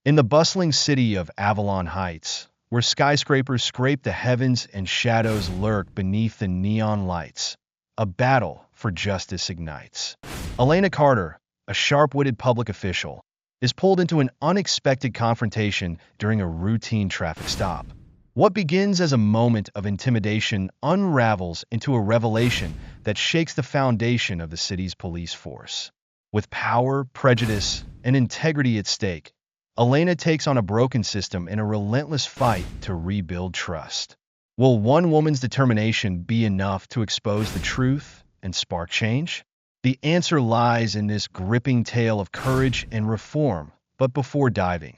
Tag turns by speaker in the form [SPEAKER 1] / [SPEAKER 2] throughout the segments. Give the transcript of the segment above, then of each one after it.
[SPEAKER 1] In the bustling city of Avalon Heights, where skyscrapers scrape the heavens and shadows lurk beneath the neon lights, a battle for justice ignites. Elena Carter, a sharp-witted public official, is pulled into an unexpected confrontation during a routine traffic stop. What begins as a moment of intimidation unravels into a revelation that shakes the foundation of the city's police force. With power, prejudice, and integrity at stake, Elena takes on a broken system in a relentless fight to rebuild trust. Will one woman's determination be enough to expose the truth and spark change? The answer lies in this gripping tale of courage and reform. But before diving,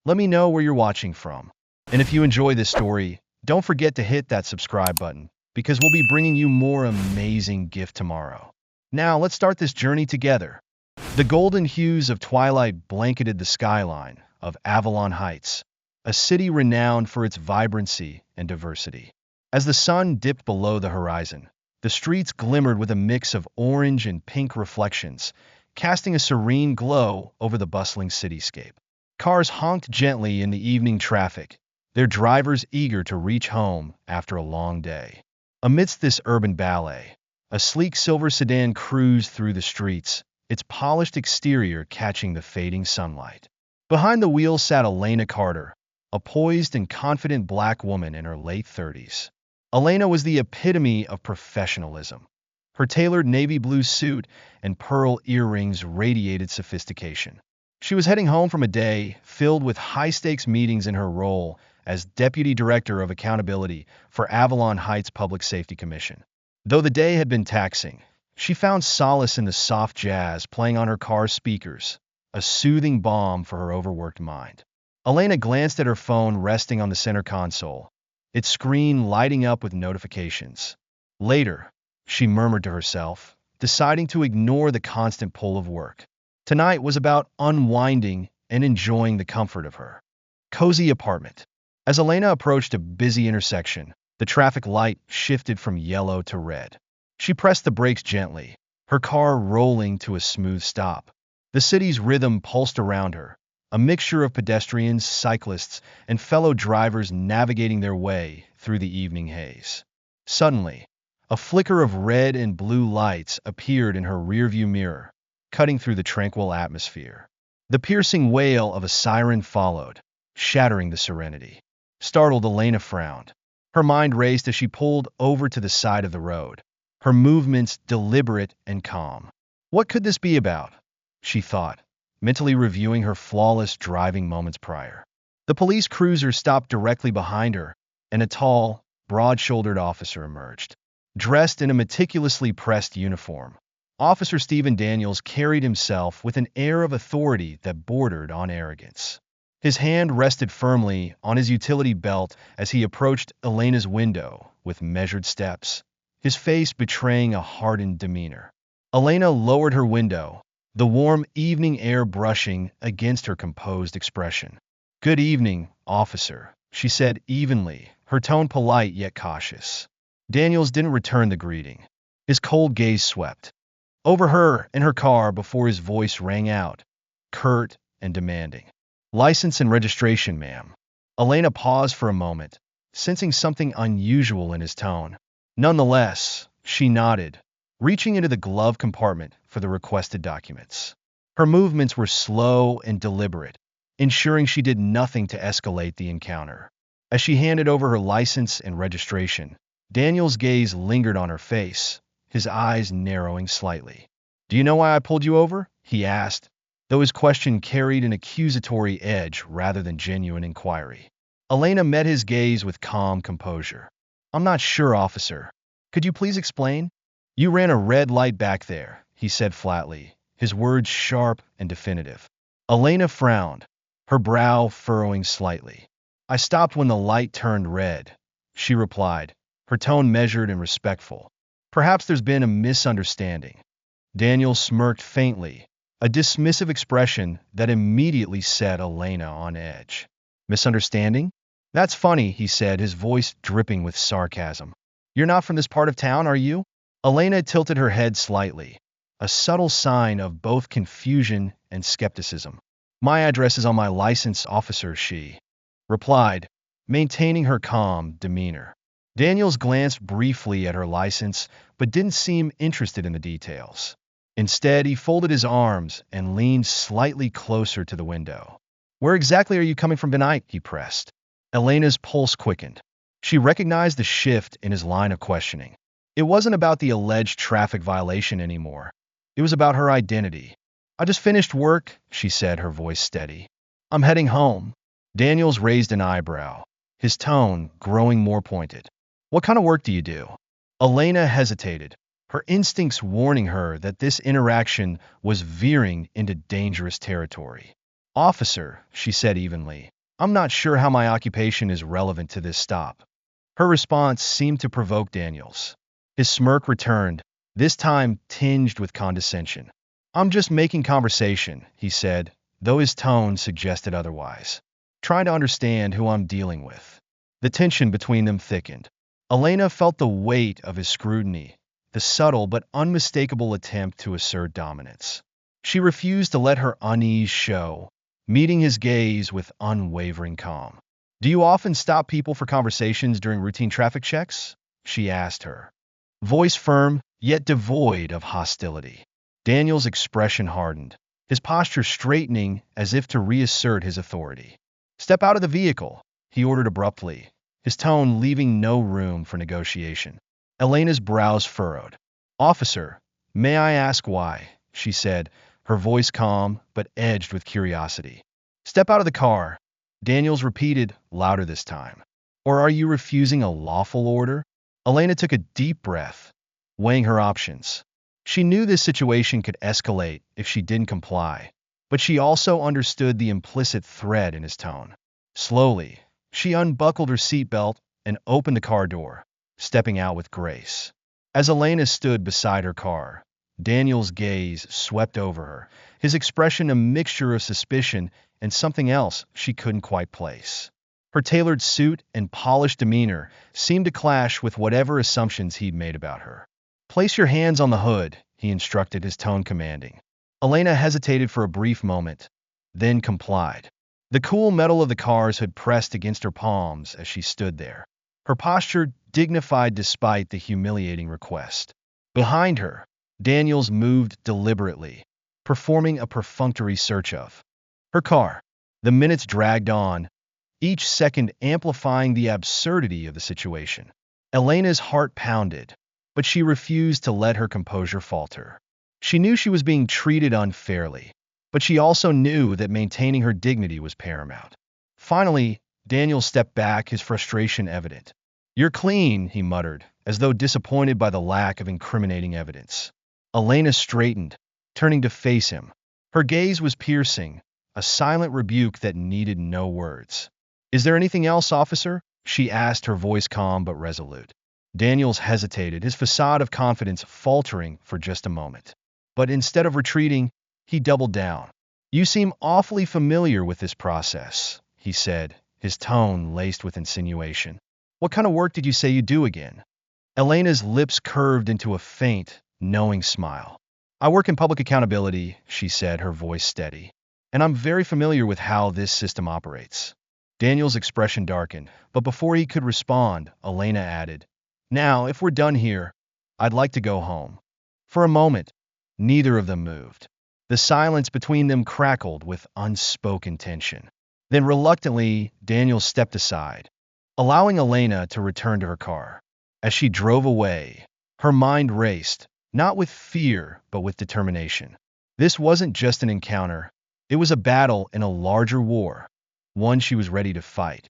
[SPEAKER 1] let me know where you're watching from. And if you enjoy this story, don't forget to hit that subscribe button, because we'll be bringing you more amazing gift tomorrow. Now, let's start this journey together. The golden hues of twilight blanketed the skyline of Avalon Heights, a city renowned for its vibrancy and diversity. As the sun dipped below the horizon, the streets glimmered with a mix of orange and pink reflections, casting a serene glow over the bustling cityscape. Cars honked gently in the evening traffic, their drivers eager to reach home after a long day. Amidst this urban ballet, a sleek silver sedan cruised through the streets, its polished exterior catching the fading sunlight. Behind the wheel sat Elena Carter, a poised and confident black woman in her late 30s. Elena was the epitome of professionalism. Her tailored navy blue suit and pearl earrings radiated sophistication. She was heading home from a day filled with high-stakes meetings in her role as Deputy Director of Accountability for Avalon Heights Public Safety Commission. Though the day had been taxing, she found solace in the soft jazz playing on her car's speakers, a soothing balm for her overworked mind. Elena glanced at her phone resting on the center console, its screen lighting up with notifications. Later, she murmured to herself, deciding to ignore the constant pull of work. Tonight was about unwinding and enjoying the comfort of her cozy apartment. As Elena approached a busy intersection, the traffic light shifted from yellow to red. She pressed the brakes gently, her car rolling to a smooth stop. The city's rhythm pulsed around her, a mixture of pedestrians, cyclists, and fellow drivers navigating their way through the evening haze. Suddenly, a flicker of red and blue lights appeared in her rearview mirror, cutting through the tranquil atmosphere. The piercing wail of a siren followed, shattering the serenity. Startled, Elena frowned. Her mind raced as she pulled over to the side of the road, her movements deliberate and calm. What could this be about? She thought, mentally reviewing her flawless driving moments prior. The police cruiser stopped directly behind her, and a tall, broad-shouldered officer emerged. Dressed in a meticulously pressed uniform, Officer Stephen Daniels carried himself with an air of authority that bordered on arrogance. His hand rested firmly on his utility belt as he approached Elena's window with measured steps, his face betraying a hardened demeanor. Elena lowered her window, the warm evening air brushing against her composed expression. "Good evening, officer," she said evenly, her tone polite yet cautious. Daniels didn't return the greeting. His cold gaze swept over her and her car before his voice rang out, curt and demanding. "License and registration, ma'am." Elena paused for a moment, sensing something unusual in his tone. Nonetheless, she nodded, reaching into the glove compartment for the requested documents. Her movements were slow and deliberate, ensuring she did nothing to escalate the encounter. As she handed over her license and registration, Daniel's gaze lingered on her face, his eyes narrowing slightly. "Do you know why I pulled you over?" he asked, though his question carried an accusatory edge rather than genuine inquiry. Elena met his gaze with calm composure. "I'm not sure, officer. Could you please explain?" "You ran a red light back there," he said flatly, his words sharp and definitive. Elena frowned, her brow furrowing slightly. "I stopped when the light turned red," she replied, her tone measured and respectful. "Perhaps there's been a misunderstanding." Daniel smirked faintly, a dismissive expression that immediately set Elena on edge. "Misunderstanding? That's funny," he said, his voice dripping with sarcasm. "You're not from this part of town, are you?" Elena tilted her head slightly, a subtle sign of both confusion and skepticism. My address is on my license, officer, she replied, maintaining her calm demeanor. Daniels glanced briefly at her license, but didn't seem interested in the details. Instead, he folded his arms and leaned slightly closer to the window. Where exactly are you coming from tonight? He pressed. Elena's pulse quickened. She recognized the shift in his line of questioning. It wasn't about the alleged traffic violation anymore. It was about her identity. I just finished work, she said, her voice steady. I'm heading home. Daniels raised an eyebrow, his tone growing more pointed. What kind of work do you do? Elena hesitated, her instincts warning her that this interaction was veering into dangerous territory. Officer, she said evenly, I'm not sure how my occupation is relevant to this stop. Her response seemed to provoke Daniels. His smirk returned, this time tinged with condescension. I'm just making conversation, he said, though his tone suggested otherwise. Trying to understand who I'm dealing with. The tension between them thickened. Elena felt the weight of his scrutiny, the subtle but unmistakable attempt to assert dominance. She refused to let her unease show, meeting his gaze with unwavering calm. Do you often stop people for conversations during routine traffic checks? She asked her. Voice firm, yet devoid of hostility. Daniel's expression hardened, his posture straightening as if to reassert his authority. Step out of the vehicle, he ordered abruptly, his tone leaving no room for negotiation. Elena's brows furrowed. Officer, may I ask why? She said, her voice calm but edged with curiosity. Step out of the car, Daniels repeated, louder this time. Or are you refusing a lawful order? Elena took a deep breath, weighing her options. She knew this situation could escalate if she didn't comply, but she also understood the implicit threat in his tone. Slowly, she unbuckled her seatbelt and opened the car door, stepping out with grace. As Elena stood beside her car, Daniel's gaze swept over her, his expression a mixture of suspicion and something else she couldn't quite place. Her tailored suit and polished demeanor seemed to clash with whatever assumptions he'd made about her. Place your hands on the hood, he instructed, his tone commanding. Elena hesitated for a brief moment, then complied. The cool metal of the car's hood pressed against her palms as she stood there, her posture dignified despite the humiliating request. Behind her, Daniels moved deliberately, performing a perfunctory search of her car. The minutes dragged on, each second amplifying the absurdity of the situation. Elena's heart pounded, but she refused to let her composure falter. She knew she was being treated unfairly, but she also knew that maintaining her dignity was paramount. Finally, Daniel stepped back, his frustration evident. You're clean, he muttered, as though disappointed by the lack of incriminating evidence. Elena straightened, turning to face him. Her gaze was piercing, a silent rebuke that needed no words. Is there anything else, officer? She asked, her voice calm but resolute. Daniels hesitated, his facade of confidence faltering for just a moment. But instead of retreating, he doubled down. You seem awfully familiar with this process, he said, his tone laced with insinuation. What kind of work did you say you do again? Elena's lips curved into a faint, knowing smile. I work in public accountability, she said, her voice steady. And I'm very familiar with how this system operates. Daniel's expression darkened, but before he could respond, Elena added, Now, if we're done here, I'd like to go home. For a moment, neither of them moved. The silence between them crackled with unspoken tension. Then reluctantly, Daniel stepped aside, allowing Elena to return to her car. As she drove away, her mind raced, not with fear, but with determination. This wasn't just an encounter. It was a battle in a larger war, one she was ready to fight.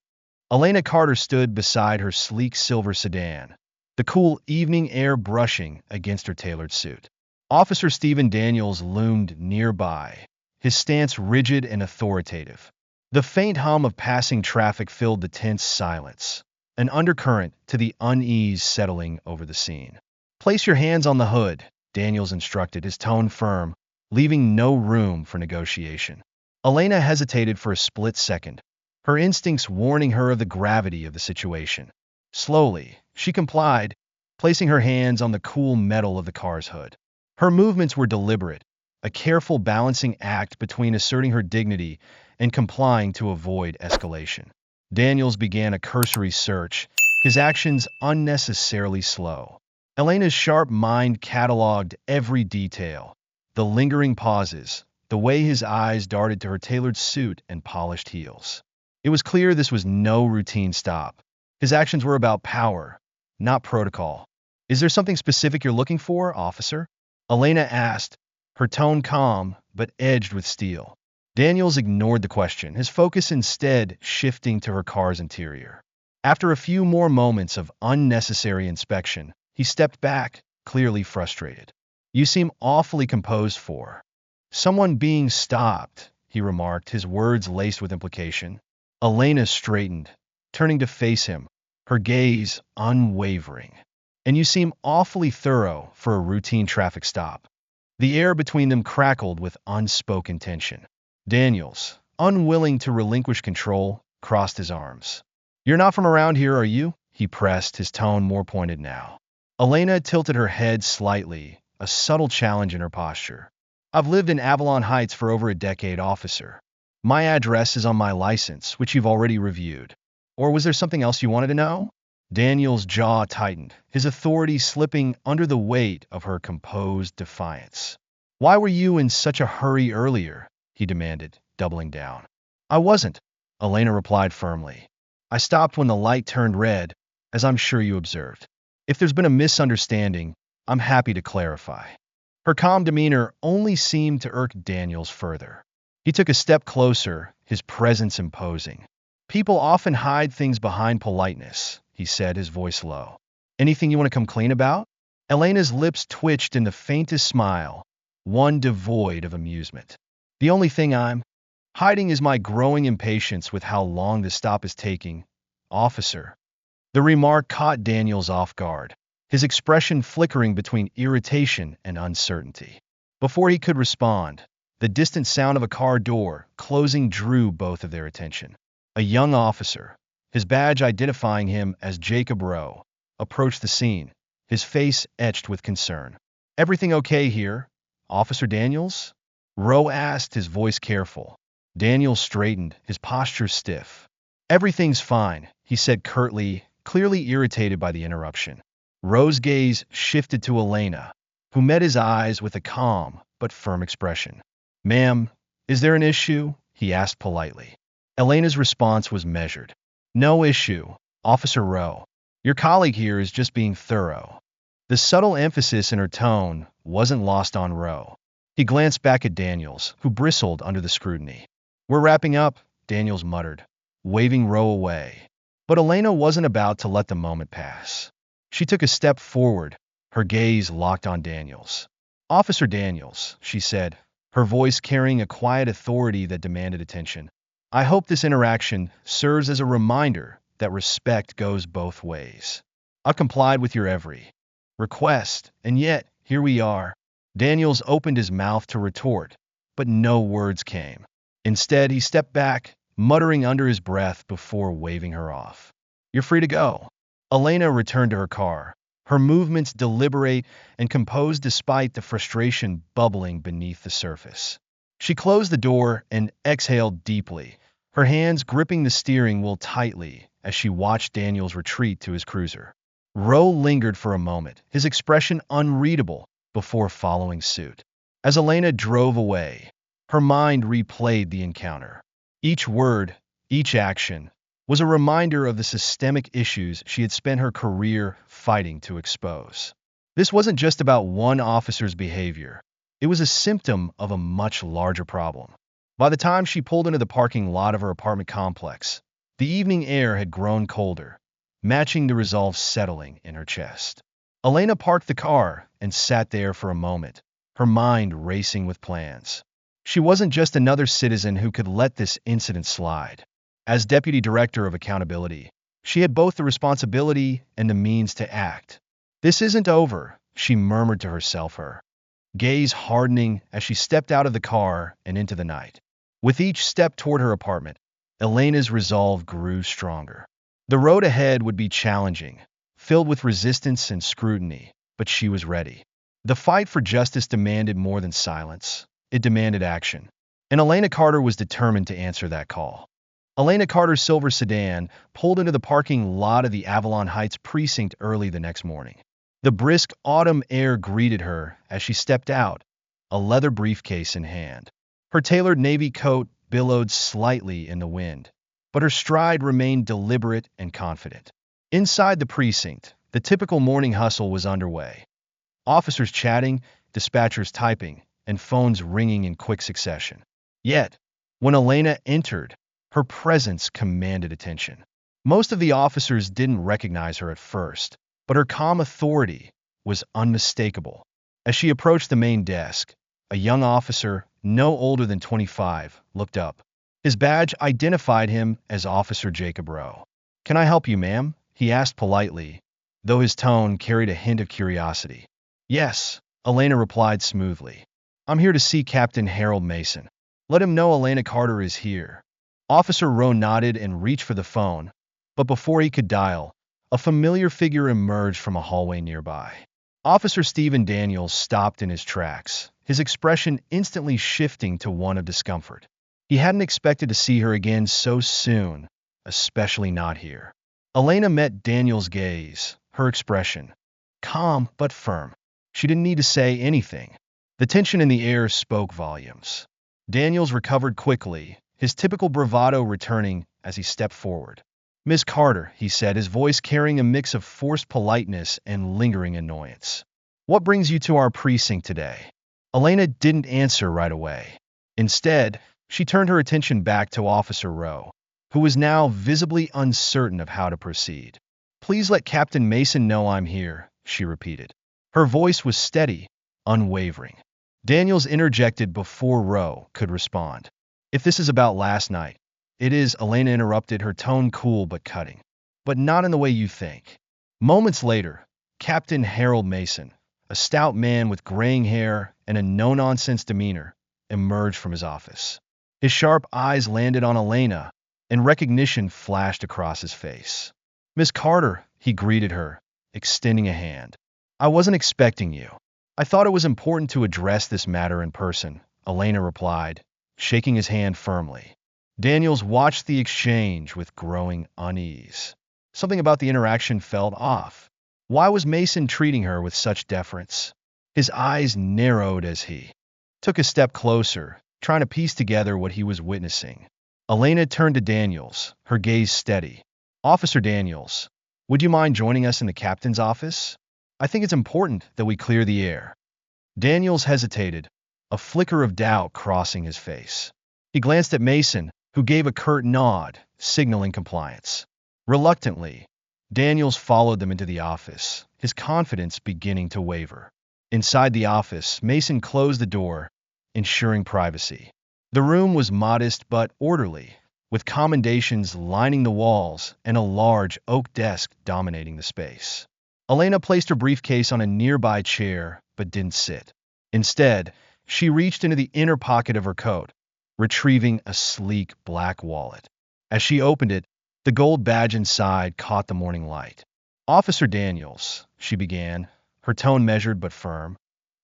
[SPEAKER 1] Elena Carter stood beside her sleek silver sedan, the cool evening air brushing against her tailored suit. Officer Stephen Daniels loomed nearby, his stance rigid and authoritative. The faint hum of passing traffic filled the tense silence, an undercurrent to the unease settling over the scene. Place your hands on the hood, Daniels instructed, his tone firm, leaving no room for negotiation. Elena hesitated for a split second, her instincts warning her of the gravity of the situation. Slowly, she complied, placing her hands on the cool metal of the car's hood. Her movements were deliberate, a careful balancing act between asserting her dignity and complying to avoid escalation. Daniels began a cursory search, his actions unnecessarily slow. Elena's sharp mind cataloged every detail, the lingering pauses, the way his eyes darted to her tailored suit and polished heels. It was clear this was no routine stop. His actions were about power, not protocol. Is there something specific you're looking for, officer? Elena asked, her tone calm but edged with steel. Daniels ignored the question, his focus instead shifting to her car's interior. After a few more moments of unnecessary inspection, he stepped back, clearly frustrated. You seem awfully composed for someone being stopped, he remarked, his words laced with implication. Elena straightened, turning to face him, her gaze unwavering. And you seem awfully thorough for a routine traffic stop. The air between them crackled with unspoken tension. Daniels, unwilling to relinquish control, crossed his arms. You're not from around here, are you? He pressed, his tone more pointed now. Elena tilted her head slightly, a subtle challenge in her posture. I've lived in Avalon Heights for over a decade, officer. My address is on my license, which you've already reviewed. Or was there something else you wanted to know? Daniel's jaw tightened, his authority slipping under the weight of her composed defiance. Why were you in such a hurry earlier? He demanded, doubling down. I wasn't, Elena replied firmly. I stopped when the light turned red, as I'm sure you observed. If there's been a misunderstanding, I'm happy to clarify. Her calm demeanor only seemed to irk Daniels further. He took a step closer, his presence imposing. People often hide things behind politeness, he said, his voice low. Anything you want to come clean about? Elena's lips twitched in the faintest smile, one devoid of amusement. The only thing I'm hiding is my growing impatience with how long this stop is taking, officer. The remark caught Daniels off guard, his expression flickering between irritation and uncertainty. Before he could respond, the distant sound of a car door closing drew both of their attention. A young officer, his badge identifying him as Jacob Rowe, approached the scene, his face etched with concern. Everything okay here, Officer Daniels? Rowe asked, his voice careful. Daniels straightened, his posture stiff. Everything's fine, he said curtly, clearly irritated by the interruption. Rowe's gaze shifted to Elena, who met his eyes with a calm but firm expression. Ma'am, is there an issue? He asked politely. Elena's response was measured. No issue, Officer Rowe. Your colleague here is just being thorough. The subtle emphasis in her tone wasn't lost on Rowe. He glanced back at Daniels, who bristled under the scrutiny. We're wrapping up, Daniels muttered, waving Rowe away. But Elena wasn't about to let the moment pass. She took a step forward, her gaze locked on Daniels. Officer Daniels, she said, her voice carrying a quiet authority that demanded attention. I hope this interaction serves as a reminder that respect goes both ways. I've complied with your every request, and yet, here we are. Daniels opened his mouth to retort, but no words came. Instead, he stepped back, muttering under his breath before waving her off. You're free to go. Elena returned to her car, her movements deliberate and composed despite the frustration bubbling beneath the surface. She closed the door and exhaled deeply, her hands gripping the steering wheel tightly as she watched Daniels retreat to his cruiser. Rowe lingered for a moment, his expression unreadable, before following suit. As Elena drove away, her mind replayed the encounter. Each word, each action, was a reminder of the systemic issues she had spent her career fighting to expose. This wasn't just about one officer's behavior. It was a symptom of a much larger problem. By the time she pulled into the parking lot of her apartment complex, the evening air had grown colder, matching the resolve settling in her chest. Elena parked the car and sat there for a moment, her mind racing with plans. She wasn't just another citizen who could let this incident slide. As Deputy Director of Accountability, she had both the responsibility and the means to act. This isn't over, she murmured to herself, her gaze hardening as she stepped out of the car and into the night. With each step toward her apartment, Elena's resolve grew stronger. The road ahead would be challenging, filled with resistance and scrutiny, but she was ready. The fight for justice demanded more than silence. It demanded action. And Elena Carter was determined to answer that call. Elena Carter's silver sedan pulled into the parking lot of the Avalon Heights precinct early the next morning. The brisk autumn air greeted her as she stepped out, a leather briefcase in hand. Her tailored navy coat billowed slightly in the wind, but her stride remained deliberate and confident. Inside the precinct, the typical morning hustle was underway. Officers chatting, dispatchers typing, and phones ringing in quick succession. Yet, when Elena entered, her presence commanded attention. Most of the officers didn't recognize her at first, but her calm authority was unmistakable. As she approached the main desk, a young officer, no older than 25, looked up. His badge identified him as Officer Jacob Rowe. "Can I help you, ma'am?" he asked politely, though his tone carried a hint of curiosity. "Yes," Elena replied smoothly. "I'm here to see Captain Harold Mason. Let him know Elena Carter is here." Officer Rowe nodded and reached for the phone, but before he could dial, a familiar figure emerged from a hallway nearby. Officer Stephen Daniels stopped in his tracks, his expression instantly shifting to one of discomfort. He hadn't expected to see her again so soon, especially not here. Elena met Daniels' gaze, her expression calm but firm. She didn't need to say anything. The tension in the air spoke volumes. Daniels recovered quickly, his typical bravado returning as he stepped forward. "Miss Carter," he said, his voice carrying a mix of forced politeness and lingering annoyance. "What brings you to our precinct today?" Elena didn't answer right away. Instead, she turned her attention back to Officer Rowe, who was now visibly uncertain of how to proceed. "Please let Captain Mason know I'm here," she repeated. Her voice was steady, unwavering. Daniels interjected before Rowe could respond. "If this is about last night—" "It is," Elena interrupted, her tone cool but cutting. "But not in the way you think." Moments later, Captain Harold Mason, a stout man with graying hair and a no-nonsense demeanor, emerged from his office. His sharp eyes landed on Elena, and recognition flashed across his face. "Miss Carter," he greeted her, extending a hand. "I wasn't expecting you. I thought it was important to address this matter in person," Elena replied, shaking his hand firmly. Daniels watched the exchange with growing unease. Something about the interaction felt off. Why was Mason treating her with such deference? His eyes narrowed as he took a step closer, trying to piece together what he was witnessing. Elena turned to Daniels, her gaze steady. "Officer Daniels, would you mind joining us in the captain's office? I think it's important that we clear the air." Daniels hesitated, a flicker of doubt crossing his face. He glanced at Mason, who gave a curt nod, signaling compliance. Reluctantly, Daniels followed them into the office, his confidence beginning to waver. Inside the office, Mason closed the door, ensuring privacy. The room was modest but orderly, with commendations lining the walls and a large oak desk dominating the space. Elena placed her briefcase on a nearby chair, but didn't sit. Instead, she reached into the inner pocket of her coat, retrieving a sleek black wallet. As she opened it, the gold badge inside caught the morning light. "Officer Daniels," she began, her tone measured but firm.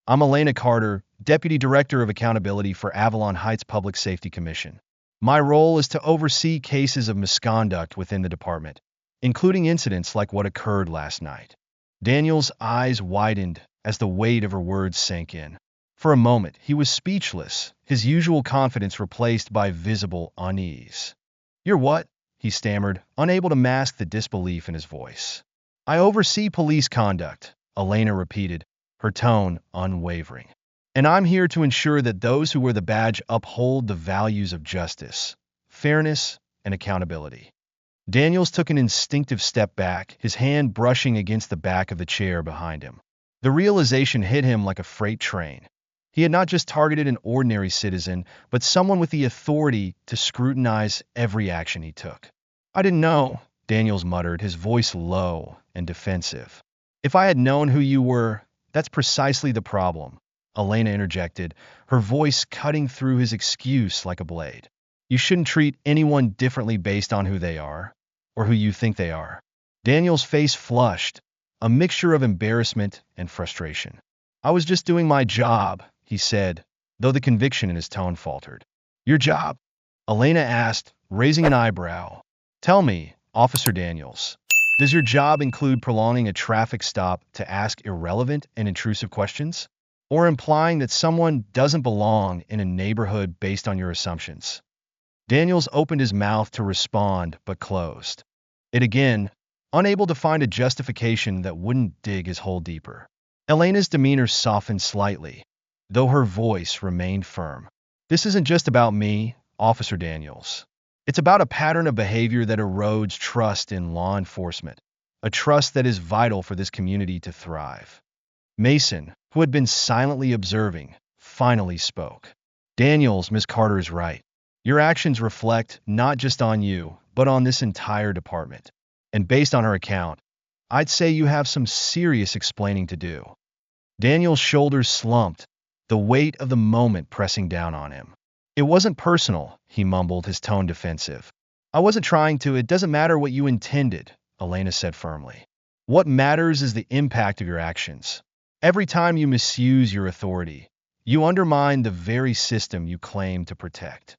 [SPEAKER 1] "I'm Elena Carter, Deputy Director of Accountability for Avalon Heights Public Safety Commission. My role is to oversee cases of misconduct within the department, including incidents like what occurred last night." Daniels' eyes widened as the weight of her words sank in. For a moment, he was speechless, his usual confidence replaced by visible unease. "You're what?" he stammered, unable to mask the disbelief in his voice. "I oversee police conduct," Elena repeated, her tone unwavering. "And I'm here to ensure that those who wear the badge uphold the values of justice, fairness, and accountability." Daniels took an instinctive step back, his hand brushing against the back of the chair behind him. The realization hit him like a freight train. He had not just targeted an ordinary citizen, but someone with the authority to scrutinize every action he took. "I didn't know," Daniels muttered, his voice low and defensive. "If I had known who you were—" "That's precisely the problem," Elena interjected, her voice cutting through his excuse like a blade. "You shouldn't treat anyone differently based on who they are, or who you think they are." Daniel's face flushed, a mixture of embarrassment and frustration. "I was just doing my job," he said, though the conviction in his tone faltered. Your job? Elena asked, raising an eyebrow. Tell me, Officer Daniels, does your job include prolonging a traffic stop to ask irrelevant and intrusive questions? Or implying that someone doesn't belong in a neighborhood based on your assumptions? Daniels opened his mouth to respond, but closed it again, unable to find a justification that wouldn't dig his hole deeper. Elena's demeanor softened slightly, though her voice remained firm. This isn't just about me, Officer Daniels. It's about a pattern of behavior that erodes trust in law enforcement, a trust that is vital for this community to thrive. Mason, who had been silently observing, finally spoke. Daniels, Miss Carter is right. Your actions reflect not just on you, but on this entire department. And based on her account, I'd say you have some serious explaining to do. Daniel's shoulders slumped, the weight of the moment pressing down on him. It wasn't personal, he mumbled, his tone defensive. I wasn't trying to. It doesn't matter what you intended, Elena said firmly. What matters is the impact of your actions. Every time you misuse your authority, you undermine the very system you claim to protect.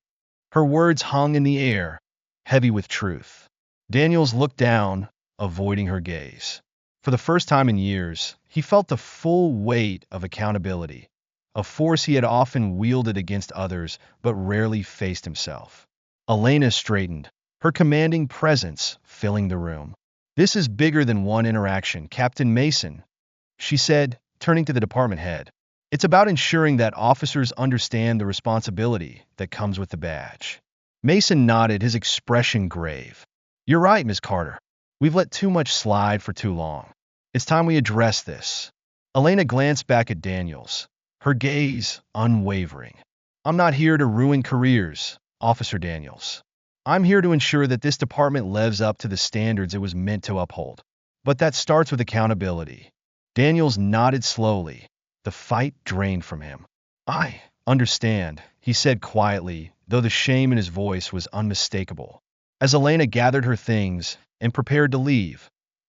[SPEAKER 1] Her words hung in the air, heavy with truth. Daniels looked down, avoiding her gaze. For the first time in years, he felt the full weight of accountability, a force he had often wielded against others but rarely faced himself. Elena straightened, her commanding presence filling the room. This is bigger than one interaction, Captain Mason, she said, turning to the department head. It's about ensuring that officers understand the responsibility that comes with the badge. Mason nodded, his expression grave. You're right, Miss Carter. We've let too much slide for too long. It's time we address this. Elena glanced back at Daniels, her gaze unwavering. I'm not here to ruin careers, Officer Daniels. I'm here to ensure that this department lives up to the standards it was meant to uphold. But that starts with accountability. Daniels nodded slowly, the fight drained from him. I understand, he said quietly, though the shame in his voice was unmistakable. As Elena gathered her things and prepared to leave,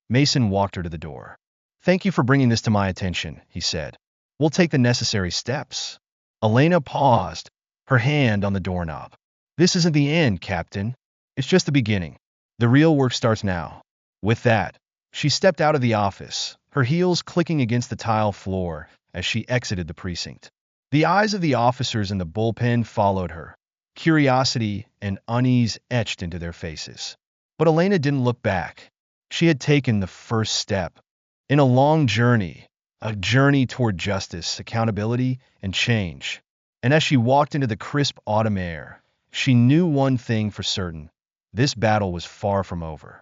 [SPEAKER 1] Mason walked her to the door. Thank you for bringing this to my attention, he said. We'll take the necessary steps. Elena paused, her hand on the doorknob. This isn't the end, Captain. It's just the beginning. The real work starts now. With that, she stepped out of the office, her heels clicking against the tile floor as she exited the precinct. The eyes of the officers in the bullpen followed her, curiosity and unease etched into their faces. But Elena didn't look back. She had taken the first step in a long journey, a journey toward justice, accountability, and change. And as she walked into the crisp autumn air, she knew one thing for certain: this battle was far from over.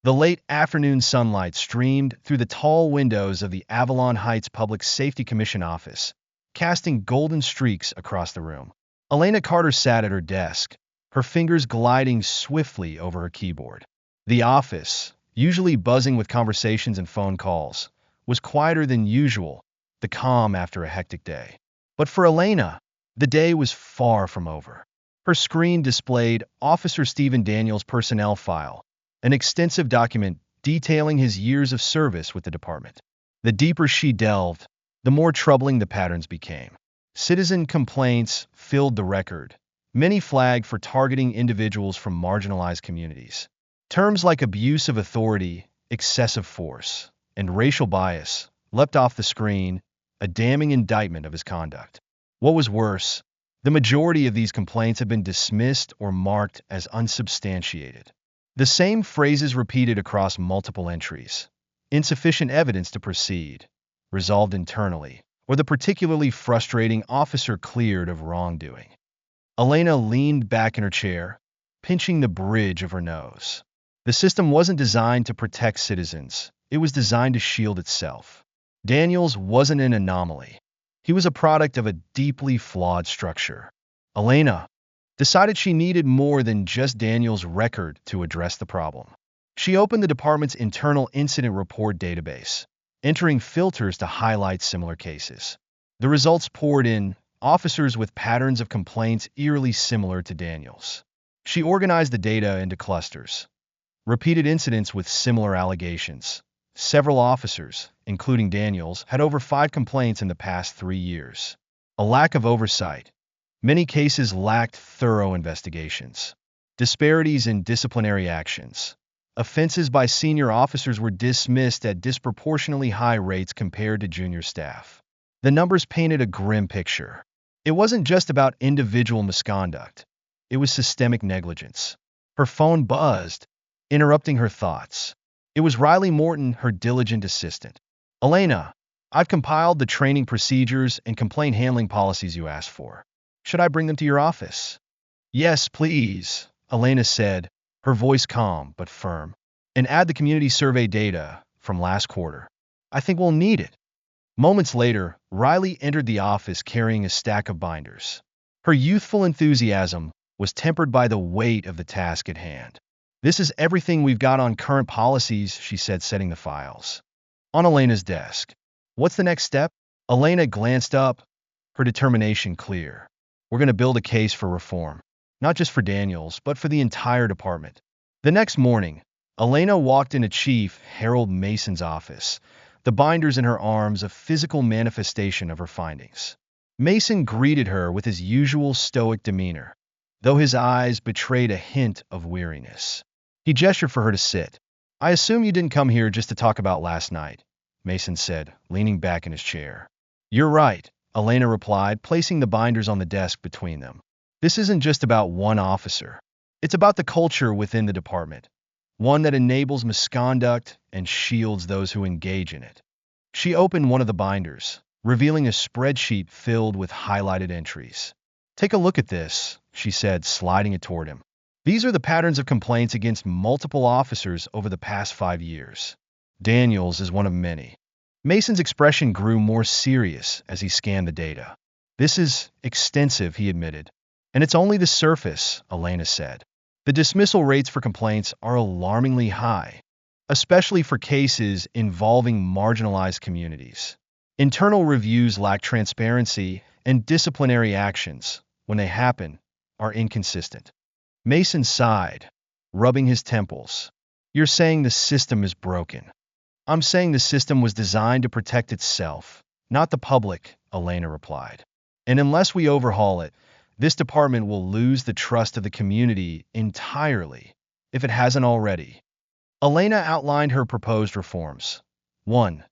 [SPEAKER 1] The late afternoon sunlight streamed through the tall windows of the Avalon Heights Public Safety Commission office, casting golden streaks across the room. Elena Carter sat at her desk, her fingers gliding swiftly over her keyboard. The office, usually buzzing with conversations and phone calls, was quieter than usual, the calm after a hectic day. But for Elena, the day was far from over. Her screen displayed Officer Stephen Daniels' personnel file, an extensive document detailing his years of service with the department. The deeper she delved, the more troubling the patterns became. Citizen complaints filled the record, many flagged for targeting individuals from marginalized communities. Terms like abuse of authority, excessive force, and racial bias leapt off the screen, a damning indictment of his conduct. What was worse, the majority of these complaints had been dismissed or marked as unsubstantiated. The same phrases repeated across multiple entries: insufficient evidence to proceed, resolved internally, or the particularly frustrating officer cleared of wrongdoing. Elena leaned back in her chair, pinching the bridge of her nose. The system wasn't designed to protect citizens, it was designed to shield itself. Daniels wasn't an anomaly. He was a product of a deeply flawed structure. Elena decided she needed more than just Daniels' record to address the problem. She opened the department's internal incident report database, entering filters to highlight similar cases. The results poured in, officers with patterns of complaints eerily similar to Daniels. She organized the data into clusters. Repeated incidents with similar allegations. Several officers, including Daniels, had over 5 complaints in the past 3 years. a lack of oversight. Many cases lacked thorough investigations. Disparities in disciplinary actions. Offenses by senior officers were dismissed at disproportionately high rates compared to junior staff. The numbers painted a grim picture. It wasn't just about individual misconduct. It was systemic negligence. Her phone buzzed, interrupting her thoughts. It was Riley Morton, her diligent assistant. "Elena, I've compiled the training procedures and complaint handling policies you asked for. Should I bring them to your office?" "Yes, please," Elena said, her voice calm but firm. "And add the community survey data from last quarter. I think we'll need it." Moments later, Riley entered the office carrying a stack of binders. Her youthful enthusiasm was tempered by the weight of the task at hand. "This is everything we've got on current policies," she said, setting the files on Elena's desk. "What's the next step?" Elena glanced up, her determination clear. "We're going to build a case for reform, not just for Daniels, but for the entire department." The next morning, Elena walked into Chief Harold Mason's office, the binders in her arms a physical manifestation of her findings. Mason greeted her with his usual stoic demeanor, though his eyes betrayed a hint of weariness. He gestured for her to sit. "I assume you didn't come here just to talk about last night," Mason said, leaning back in his chair. "You're right," Elena replied, placing the binders on the desk between them. "This isn't just about one officer. It's about the culture within the department, one that enables misconduct and shields those who engage in it." She opened one of the binders, revealing a spreadsheet filled with highlighted entries. "Take a look at this," she said, sliding it toward him. "These are the patterns of complaints against multiple officers over the past 5 years. Daniels is one of many." Mason's expression grew more serious as he scanned the data. "This is extensive," he admitted. "And it's only the surface," Elena said. "The dismissal rates for complaints are alarmingly high, especially for cases involving marginalized communities. Internal reviews lack transparency, and disciplinary actions, when they happen, are inconsistent." Mason sighed, rubbing his temples. "You're saying the system is broken." "I'm saying the system was designed to protect itself, not the public," Elena replied. "And unless we overhaul it, this department will lose the trust of the community entirely, if it hasn't already." Elena outlined her proposed reforms. 1.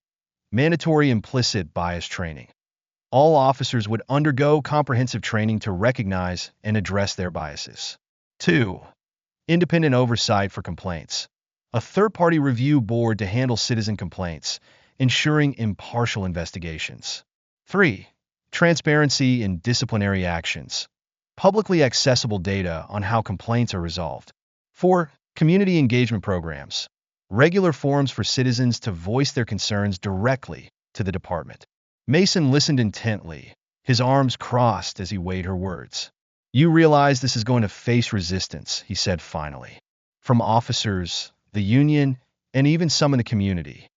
[SPEAKER 1] Mandatory implicit bias training. All officers would undergo comprehensive training to recognize and address their biases. 2. Independent oversight for complaints. A third-party review board to handle citizen complaints, ensuring impartial investigations. 3. Transparency in disciplinary actions. Publicly accessible data on how complaints are resolved. 4. Community engagement programs. Regular forums for citizens to voice their concerns directly to the department. Mason listened intently, his arms crossed as he weighed her words. "You realize this is going to face resistance," he said finally. "From officers, the union, and even some in the community."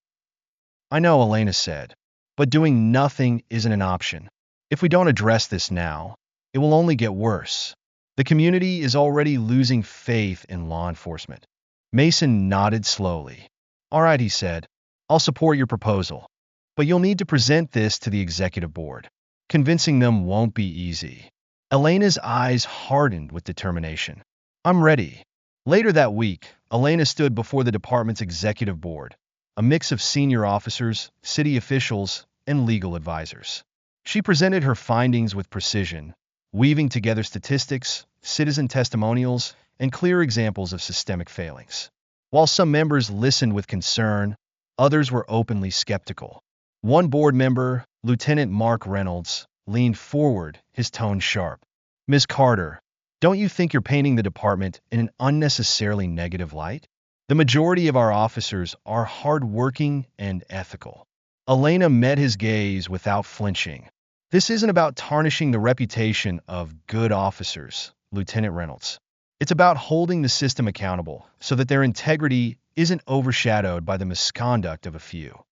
[SPEAKER 1] "I know," Elena said, "but doing nothing isn't an option. If we don't address this now, it will only get worse. The community is already losing faith in law enforcement." Mason nodded slowly. "All right," he said, "I'll support your proposal. But you'll need to present this to the executive board. Convincing them won't be easy." Elena's eyes hardened with determination. "I'm ready." Later that week, Elena stood before the department's executive board, a mix of senior officers, city officials, and legal advisors. She presented her findings with precision, weaving together statistics, citizen testimonials, and clear examples of systemic failings. While some members listened with concern, others were openly skeptical. One board member, Lieutenant Mark Reynolds, leaned forward, his tone sharp. "Ms. Carter, don't you think you're painting the department in an unnecessarily negative light? The majority of our officers are hardworking and ethical." Elena met his gaze without flinching. "This isn't about tarnishing the reputation of good officers, Lieutenant Reynolds. It's about holding the system accountable so that their integrity isn't overshadowed by the misconduct of a few."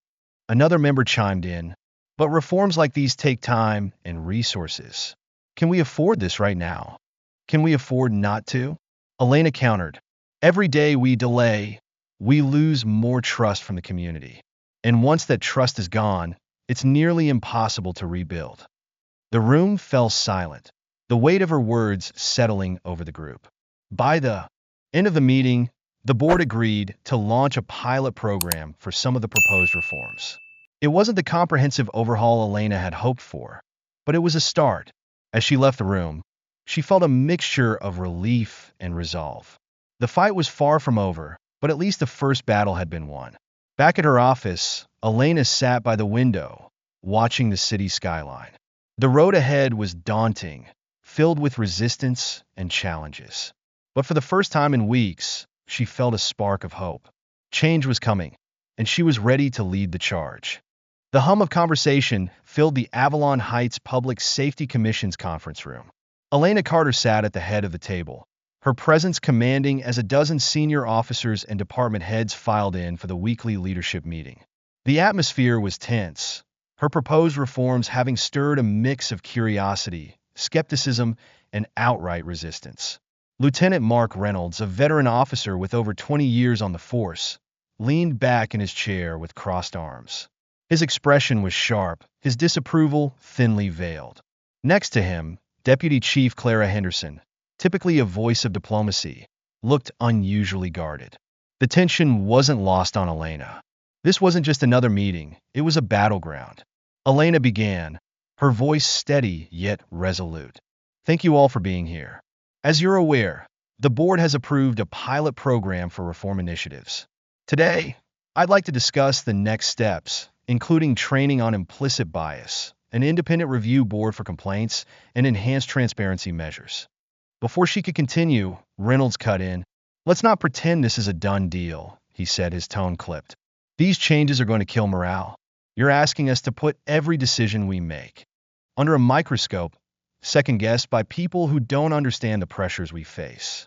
[SPEAKER 1] Another member chimed in, "But reforms like these take time and resources. Can we afford this right now? Can we afford not to?" Elena countered, "Every day we delay, we lose more trust from the community. And once that trust is gone, it's nearly impossible to rebuild." The room fell silent, the weight of her words settling over the group. By the end of the meeting, the board agreed to launch a pilot program for some of the proposed reforms. It wasn't the comprehensive overhaul Elena had hoped for, but it was a start. As she left the room, she felt a mixture of relief and resolve. The fight was far from over, but at least the first battle had been won. Back at her office, Elena sat by the window, watching the city skyline. The road ahead was daunting, filled with resistance and challenges. But for the first time in weeks, she felt a spark of hope. Change was coming, and she was ready to lead the charge. The hum of conversation filled the Avalon Heights Public Safety Commission's conference room. Elena Carter sat at the head of the table, her presence commanding as a dozen senior officers and department heads filed in for the weekly leadership meeting. The atmosphere was tense, her proposed reforms having stirred a mix of curiosity, skepticism, and outright resistance. Lieutenant Mark Reynolds, a veteran officer with over 20 years on the force, leaned back in his chair with crossed arms. His expression was sharp, his disapproval thinly veiled. Next to him, Deputy Chief Clara Henderson, typically a voice of diplomacy, looked unusually guarded. The tension wasn't lost on Elena. This wasn't just another meeting, it was a battleground. Elena began, her voice steady yet resolute. Thank you all for being here. As you're aware, the board has approved a pilot program for reform initiatives. Today, I'd like to discuss the next steps, including training on implicit bias, an independent review board for complaints, and enhanced transparency measures. Before she could continue, Reynolds cut in. Let's not pretend this is a done deal, he said, his tone clipped. These changes are going to kill morale. You're asking us to put every decision we make under a microscope, second-guessed by people who don't understand the pressures we face.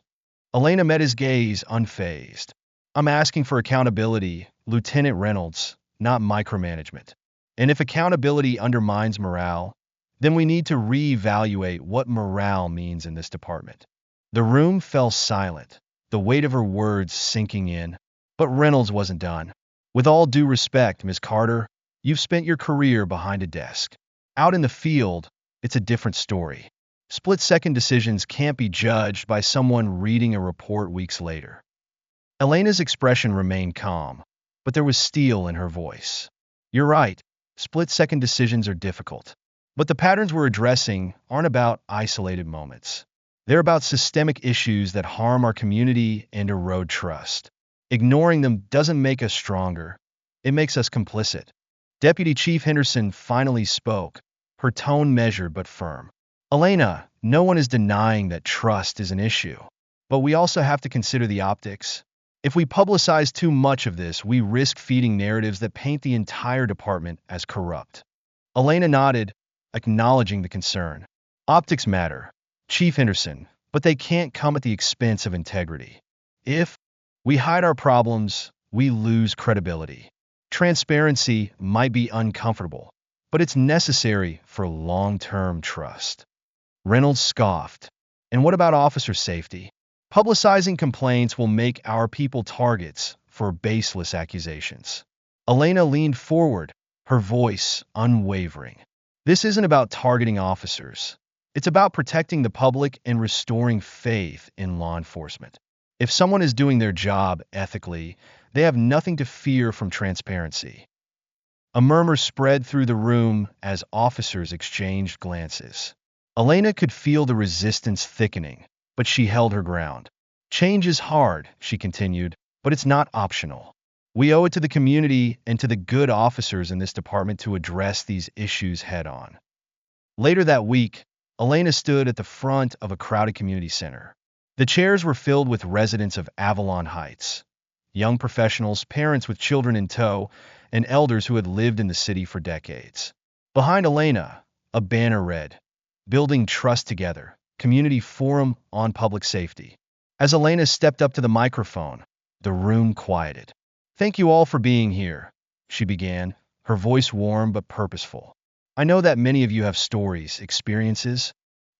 [SPEAKER 1] Elena met his gaze unfazed. I'm asking for accountability, Lieutenant Reynolds, not micromanagement. And if accountability undermines morale, then we need to reevaluate what morale means in this department. The room fell silent, the weight of her words sinking in, but Reynolds wasn't done. With all due respect, Ms. Carter, you've spent your career behind a desk. Out in the field, it's a different story. Split-second decisions can't be judged by someone reading a report weeks later. Elena's expression remained calm, but there was steel in her voice. You're right, split-second decisions are difficult. But the patterns we're addressing aren't about isolated moments. They're about systemic issues that harm our community and erode trust. Ignoring them doesn't make us stronger. It makes us complicit. Deputy Chief Henderson finally spoke, her tone measured but firm. Elena, no one is denying that trust is an issue. But we also have to consider the optics. If we publicize too much of this, we risk feeding narratives that paint the entire department as corrupt. Elena nodded, acknowledging the concern. Optics matter, Chief Henderson, but they can't come at the expense of integrity. If we hide our problems, we lose credibility. Transparency might be uncomfortable, but it's necessary for long-term trust. Reynolds scoffed. And what about officer safety? Publicizing complaints will make our people targets for baseless accusations. Elena leaned forward, her voice unwavering. This isn't about targeting officers. It's about protecting the public and restoring faith in law enforcement. If someone is doing their job ethically, they have nothing to fear from transparency. A murmur spread through the room as officers exchanged glances. Elena could feel the resistance thickening, but she held her ground. Change is hard, she continued, but it's not optional. We owe it to the community and to the good officers in this department to address these issues head-on. Later that week, Elena stood at the front of a crowded community center. The chairs were filled with residents of Avalon Heights, young professionals, parents with children in tow, and elders who had lived in the city for decades. Behind Elena, a banner read, Building Trust Together, Community Forum on Public Safety. As Elena stepped up to the microphone, the room quieted. Thank you all for being here, she began, her voice warm but purposeful. I know that many of you have stories, experiences,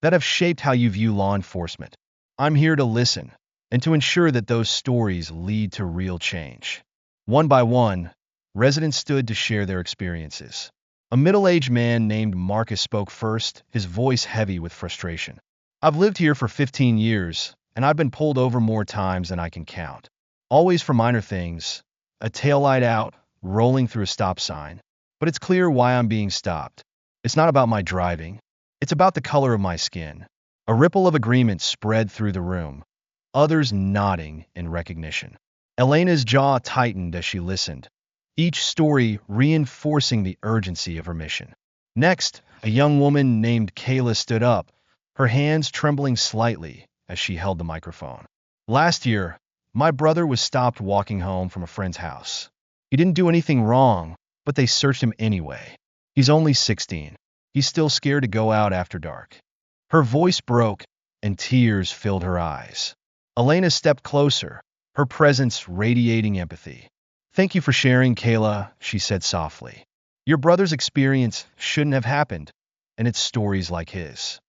[SPEAKER 1] that have shaped how you view law enforcement. I'm here to listen and to ensure that those stories lead to real change. One by one, residents stood to share their experiences. A middle-aged man named Marcus spoke first, his voice heavy with frustration. I've lived here for 15 years, and I've been pulled over more times than I can count. Always for minor things, a taillight out, rolling through a stop sign. But it's clear why I'm being stopped. It's not about my driving. It's about the color of my skin. A ripple of agreement spread through the room, others nodding in recognition. Elena's jaw tightened as she listened, each story reinforcing the urgency of her mission. Next, a young woman named Kayla stood up, her hands trembling slightly as she held the microphone. Last year, my brother was stopped walking home from a friend's house. He didn't do anything wrong, but they searched him anyway. He's only 16. He's still scared to go out after dark. Her voice broke, and tears filled her eyes. Elena stepped closer, her presence radiating empathy. Thank you for sharing, Kayla, she said softly. Your brother's experience shouldn't have happened, and it's stories like his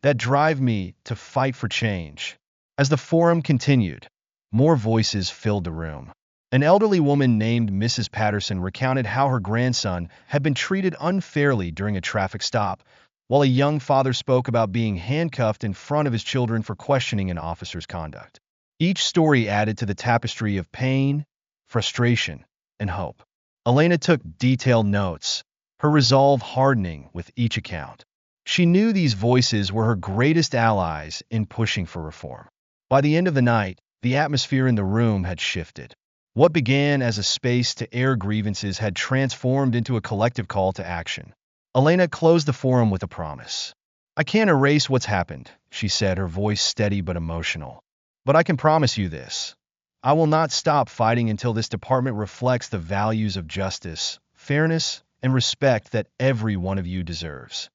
[SPEAKER 1] that drive me to fight for change. As the forum continued, more voices filled the room. An elderly woman named Mrs. Patterson recounted how her grandson had been treated unfairly during a traffic stop, while a young father spoke about being handcuffed in front of his children for questioning an officer's conduct. Each story added to the tapestry of pain, frustration, and hope. Elena took detailed notes, her resolve hardening with each account. She knew these voices were her greatest allies in pushing for reform. By the end of the night, the atmosphere in the room had shifted. What began as a space to air grievances had transformed into a collective call to action. Elena closed the forum with a promise. I can't erase what's happened, she said, her voice steady but emotional. But I can promise you this. I will not stop fighting until this department reflects the values of justice, fairness, and respect that every one of you deserves.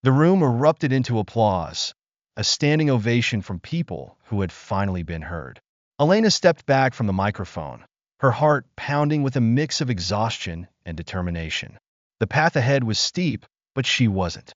[SPEAKER 1] The room erupted into applause, a standing ovation from people who had finally been heard. Elena stepped back from the microphone, her heart pounding with a mix of exhaustion and determination. The path ahead was steep, but she wasn't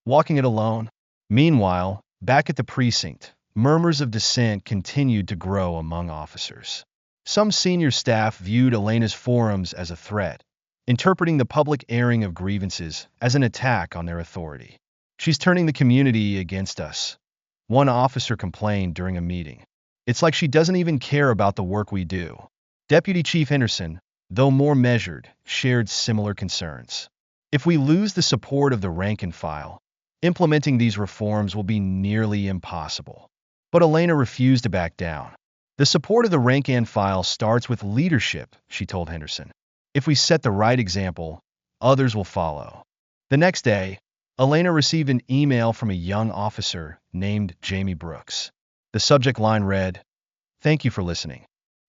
[SPEAKER 1] walking it alone. Meanwhile, back at the precinct, murmurs of dissent continued to grow among officers. Some senior staff viewed Elena's forums as a threat, interpreting the public airing of grievances as an attack on their authority. She's turning the community against us, one officer complained during a meeting. It's like she doesn't even care about the work we do. Deputy Chief Henderson, though more measured, shared similar concerns. If we lose the support of the rank and file, implementing these reforms will be nearly impossible. But Elena refused to back down. The support of the rank and file starts with leadership, she told Henderson. If we set the right example, others will follow. The next day, Elena received an email from a young officer named Jamie Brooks. The subject line read, "Thank you for listening."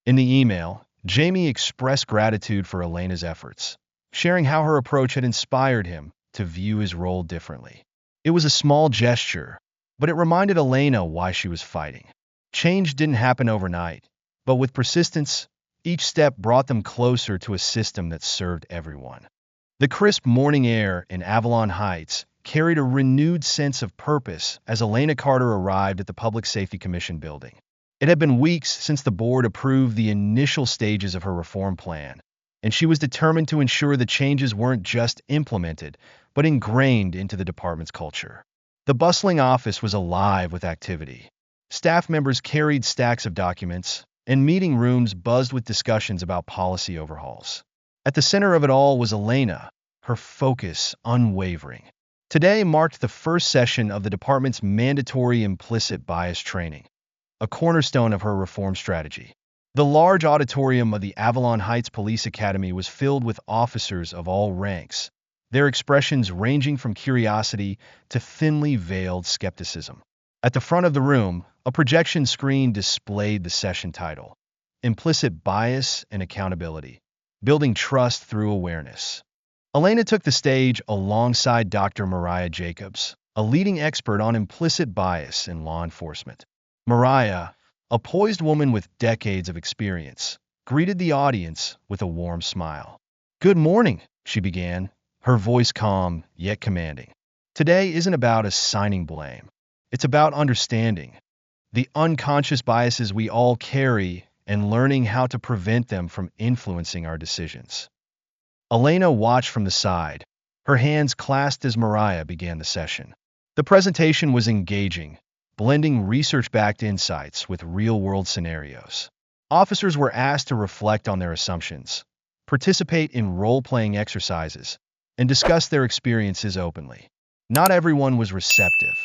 [SPEAKER 1] In the email, Jamie expressed gratitude for Elena's efforts, sharing how her approach had inspired him to view his role differently. It was a small gesture, but it reminded Elena why she was fighting. Change didn't happen overnight, but with persistence, each step brought them closer to a system that served everyone. The crisp morning air in Avalon Heights carried a renewed sense of purpose as Elena Carter arrived at the Public Safety Commission building. It had been weeks since the board approved the initial stages of her reform plan, and she was determined to ensure the changes weren't just implemented, but ingrained into the department's culture. The bustling office was alive with activity. Staff members carried stacks of documents, and meeting rooms buzzed with discussions about policy overhauls. At the center of it all was Elena, her focus unwavering. Today marked the first session of the department's mandatory implicit bias training, a cornerstone of her reform strategy. The large auditorium of the Avalon Heights Police Academy was filled with officers of all ranks, their expressions ranging from curiosity to thinly veiled skepticism. At the front of the room, a projection screen displayed the session title, Implicit Bias and Accountability, Building Trust Through Awareness. Elena took the stage alongside Dr. Mariah Jacobs, a leading expert on implicit bias in law enforcement. Mariah, a poised woman with decades of experience, greeted the audience with a warm smile. "Good morning," she began, her voice calm yet commanding. "Today isn't about assigning blame. It's about understanding the unconscious biases we all carry and learning how to prevent them from influencing our decisions." Elena watched from the side, her hands clasped as Mariah began the session. The presentation was engaging, blending research-backed insights with real-world scenarios. Officers were asked to reflect on their assumptions, participate in role-playing exercises, and discuss their experiences openly. Not everyone was receptive.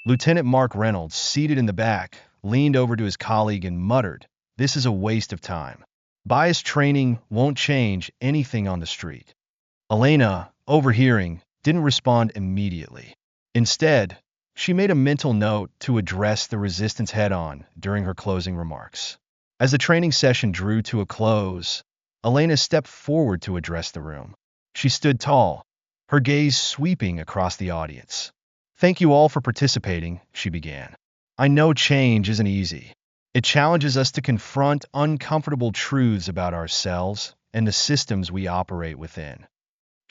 [SPEAKER 1] Lieutenant Mark Reynolds, seated in the back, leaned over to his colleague and muttered, "This is a waste of time. Bias training won't change anything on the street." Elena, overhearing, didn't respond immediately. Instead, she made a mental note to address the resistance head-on during her closing remarks. As the training session drew to a close, Elena stepped forward to address the room. She stood tall, her gaze sweeping across the audience. "Thank you all for participating," she began. "I know change isn't easy. It challenges us to confront uncomfortable truths about ourselves and the systems we operate within."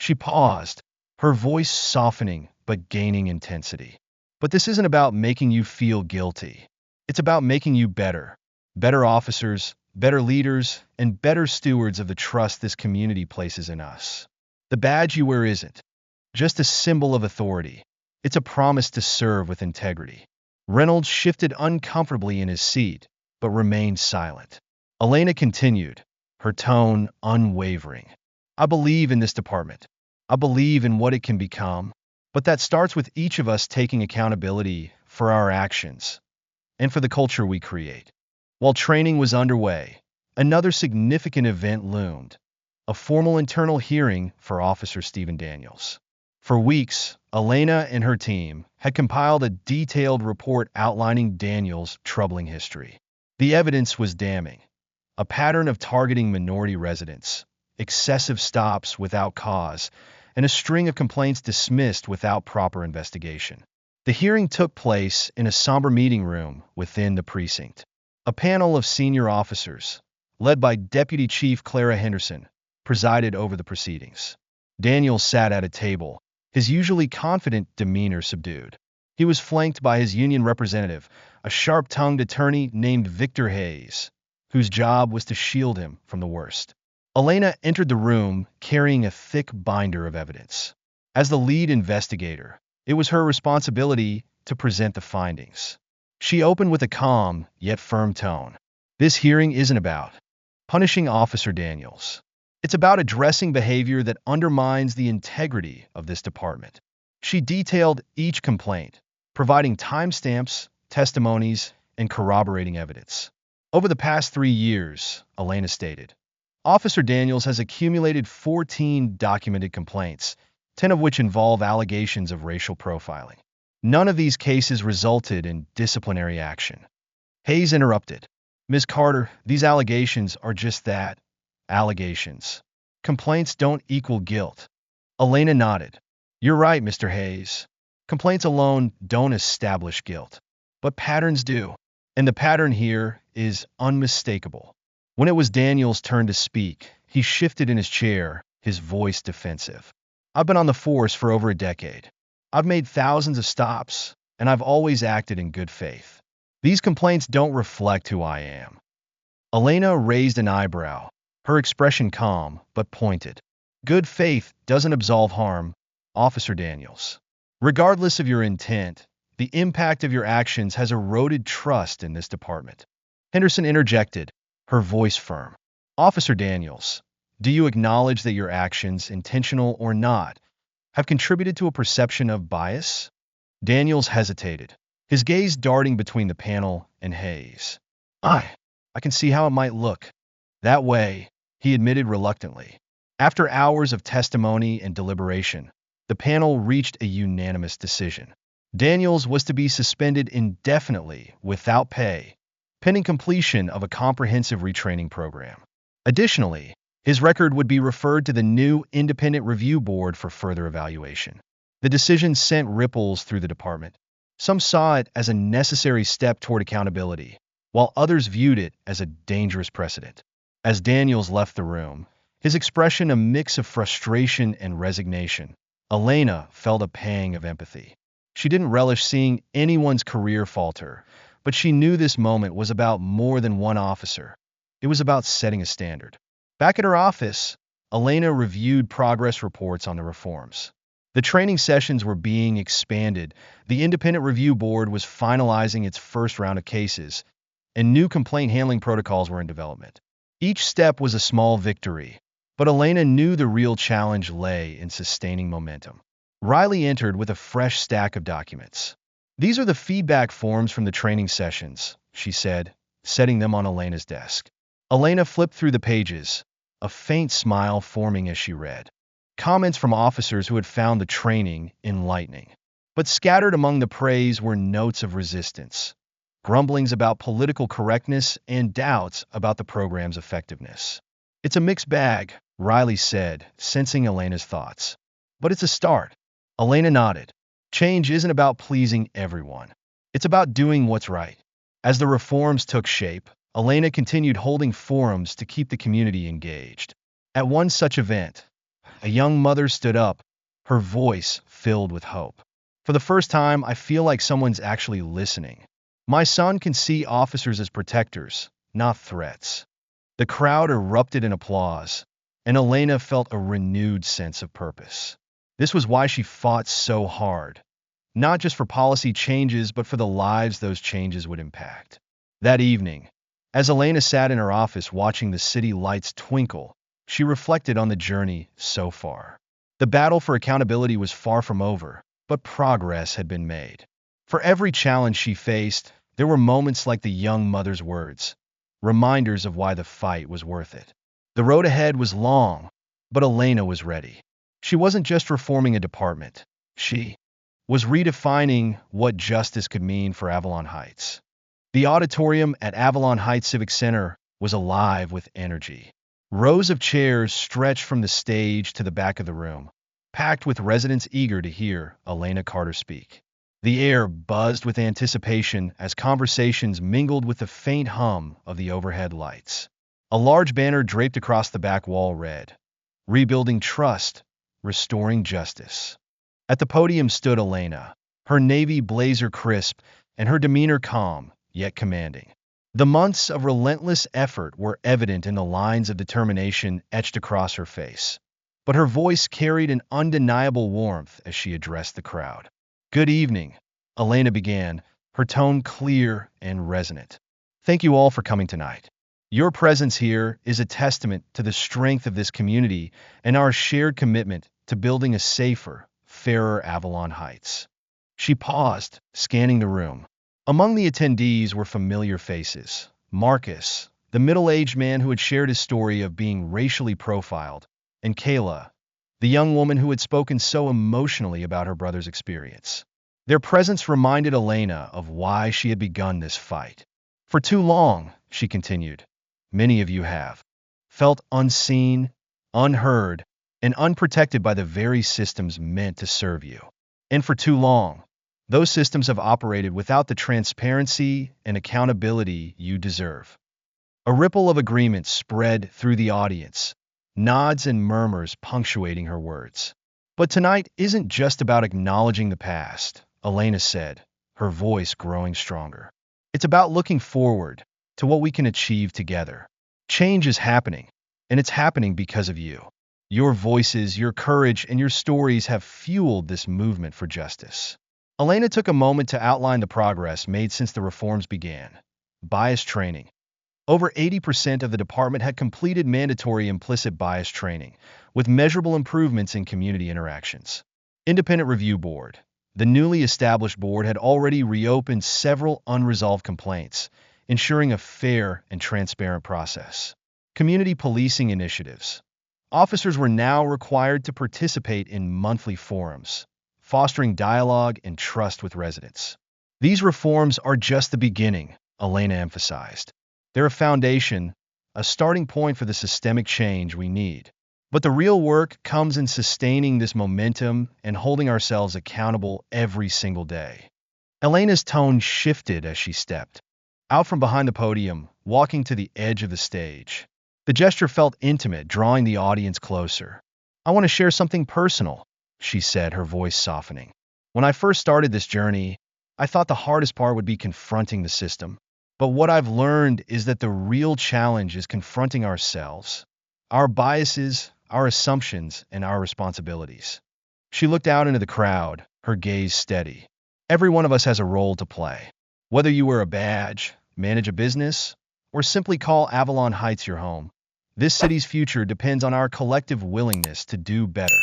[SPEAKER 1] She paused, her voice softening but gaining intensity. "But this isn't about making you feel guilty. It's about making you better. Better officers, better leaders, and better stewards of the trust this community places in us. The badge you wear isn't just a symbol of authority. It's a promise to serve with integrity." Reynolds shifted uncomfortably in his seat, but remained silent. Elena continued, her tone unwavering. "I believe in this department. I believe in what it can become. But that starts with each of us taking accountability for our actions and for the culture we create." While training was underway, another significant event loomed: a formal internal hearing for Officer Stephen Daniels. For weeks, Elena and her team had compiled a detailed report outlining Daniels' troubling history. The evidence was damning: a pattern of targeting minority residents, excessive stops without cause, and a string of complaints dismissed without proper investigation. The hearing took place in a somber meeting room within the precinct. A panel of senior officers, led by Deputy Chief Clara Henderson, presided over the proceedings. Daniels sat at a table, his usually confident demeanor subdued. He was flanked by his union representative, a sharp-tongued attorney named Victor Hayes, whose job was to shield him from the worst. Elena entered the room carrying a thick binder of evidence. As the lead investigator, it was her responsibility to present the findings. She opened with a calm yet firm tone. "This hearing isn't about punishing Officer Daniels. It's about addressing behavior that undermines the integrity of this department." She detailed each complaint, providing timestamps, testimonies, and corroborating evidence. "Over the past 3 years," Elena stated, "Officer Daniels has accumulated 14 documented complaints, 10 of which involve allegations of racial profiling. None of these cases resulted in disciplinary action." Hayes interrupted. "Ms. Carter, these allegations are just that, allegations. Complaints don't equal guilt." Elena nodded. "You're right, Mr. Hayes. Complaints alone don't establish guilt. But patterns do. And the pattern here is unmistakable." When it was Daniel's turn to speak, he shifted in his chair, his voice defensive. "I've been on the force for over a decade. I've made thousands of stops, and I've always acted in good faith. These complaints don't reflect who I am." Elena raised an eyebrow, her expression calm but pointed. "Good faith doesn't absolve harm, Officer Daniels. Regardless of your intent, the impact of your actions has eroded trust in this department." Henderson interjected, her voice firm. "Officer Daniels, do you acknowledge that your actions, intentional or not, have contributed to a perception of bias?" Daniels hesitated, his gaze darting between the panel and Hayes. I can see how it might look that way," he admitted reluctantly. After hours of testimony and deliberation, the panel reached a unanimous decision. Daniels was to be suspended indefinitely without pay, pending completion of a comprehensive retraining program. Additionally, his record would be referred to the new Independent Review Board for further evaluation. The decision sent ripples through the department. Some saw it as a necessary step toward accountability, while others viewed it as a dangerous precedent. As Daniels left the room, his expression a mix of frustration and resignation, Elena felt a pang of empathy. She didn't relish seeing anyone's career falter, but she knew this moment was about more than one officer. It was about setting a standard. Back at her office, Elena reviewed progress reports on the reforms. The The training sessions were being expanded, the independent review board was finalizing its first round of cases, and new complaint handling protocols were in development. Each step was a small victory, but Elena knew the real challenge lay in sustaining momentum. Riley entered with a fresh stack of documents. "These are the feedback forms from the training sessions," she said, setting them on Elena's desk. Elena flipped through the pages, a faint smile forming as she read. Comments from officers who had found the training enlightening. But scattered among the praise were notes of resistance, grumblings about political correctness, and doubts about the program's effectiveness. "It's a mixed bag," Riley said, sensing Elena's thoughts. "But it's a start." Elena nodded. "Change isn't about pleasing everyone. It's about doing what's right." As the reforms took shape, Elena continued holding forums to keep the community engaged. At one such event, a young mother stood up, her voice filled with hope. "For the first time, I feel like someone's actually listening. My son can see officers as protectors, not threats." The crowd erupted in applause, and Elena felt a renewed sense of purpose. This was why she fought so hard, not just for policy changes, but for the lives those changes would impact. That evening, as Elena sat in her office watching the city lights twinkle, she reflected on the journey so far. The battle for accountability was far from over, but progress had been made. For every challenge she faced, there were moments like the young mother's words, reminders of why the fight was worth it. The road ahead was long, but Elena was ready. She wasn't just reforming a department. She was redefining what justice could mean for Avalon Heights. The auditorium at Avalon Heights Civic Center was alive with energy. Rows of chairs stretched from the stage to the back of the room, packed with residents eager to hear Elena Carter speak. The air buzzed with anticipation as conversations mingled with the faint hum of the overhead lights. A large banner draped across the back wall read, "Rebuilding Trust, Restoring Justice." At the podium stood Elena, her navy blazer crisp and her demeanor calm, yet commanding. The months of relentless effort were evident in the lines of determination etched across her face, but her voice carried an undeniable warmth as she addressed the crowd. "Good evening," Elena began, her tone clear and resonant. "Thank you all for coming tonight. Your presence here is a testament to the strength of this community and our shared commitment to building a safer, fairer Avalon Heights." She paused, scanning the room. Among the attendees were familiar faces. Marcus, the middle-aged man who had shared his story of being racially profiled, and Kayla, the young woman who had spoken so emotionally about her brother's experience. Their presence reminded Elena of why she had begun this fight. "For too long," she continued, "many of you have felt unseen, unheard, and unprotected by the very systems meant to serve you. And for too long, those systems have operated without the transparency and accountability you deserve." A ripple of agreement spread through the audience, nods and murmurs punctuating her words. "But tonight isn't just about acknowledging the past," Elena said, her voice growing stronger. "It's about looking forward to what we can achieve together. Change is happening, and it's happening because of you. Your voices, your courage, and your stories have fueled this movement for justice." Elena took a moment to outline the progress made since the reforms began. Bias training. Over 80% of the department had completed mandatory implicit bias training, with measurable improvements in community interactions. Independent Review Board. The newly established board had already reopened several unresolved complaints, ensuring a fair and transparent process. Community policing initiatives. Officers were now required to participate in monthly forums, fostering dialogue and trust with residents. "These reforms are just the beginning," Elena emphasized. "They're a foundation, a starting point for the systemic change we need. But the real work comes in sustaining this momentum and holding ourselves accountable every single day." Elena's tone shifted as she stepped out from behind the podium, walking to the edge of the stage. The gesture felt intimate, drawing the audience closer. "I want to share something personal," she said, her voice softening. "When I first started this journey, I thought the hardest part would be confronting the system. But what I've learned is that the real challenge is confronting ourselves, our biases, our assumptions, and our responsibilities. She looked out into the crowd, her gaze steady. Every one of us has a role to play. Whether you wear a badge, manage a business, or simply call Avalon Heights your home, this city's future depends on our collective willingness to do better,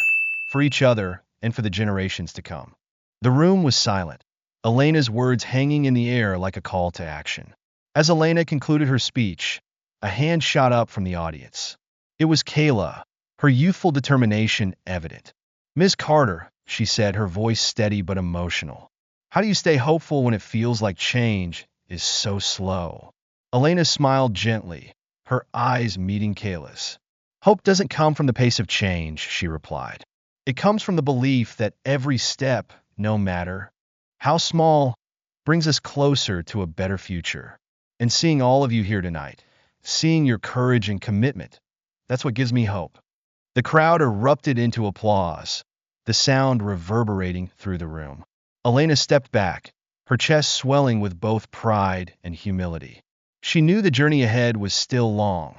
[SPEAKER 1] for each other and for the generations to come. The room was silent, Elena's words hanging in the air like a call to action. As Elena concluded her speech, a hand shot up from the audience. It was Kayla, her youthful determination evident. "Miss Carter," she said, her voice steady but emotional. "How do you stay hopeful when it feels like change is so slow?" Elena smiled gently, her eyes meeting Kayla's. "Hope doesn't come from the pace of change," she replied. "It comes from the belief that every step, no matter how small, brings us closer to a better future. And seeing all of you here tonight, seeing your courage and commitment, that's what gives me hope." The crowd erupted into applause, the sound reverberating through the room. Elena stepped back, her chest swelling with both pride and humility. She knew the journey ahead was still long,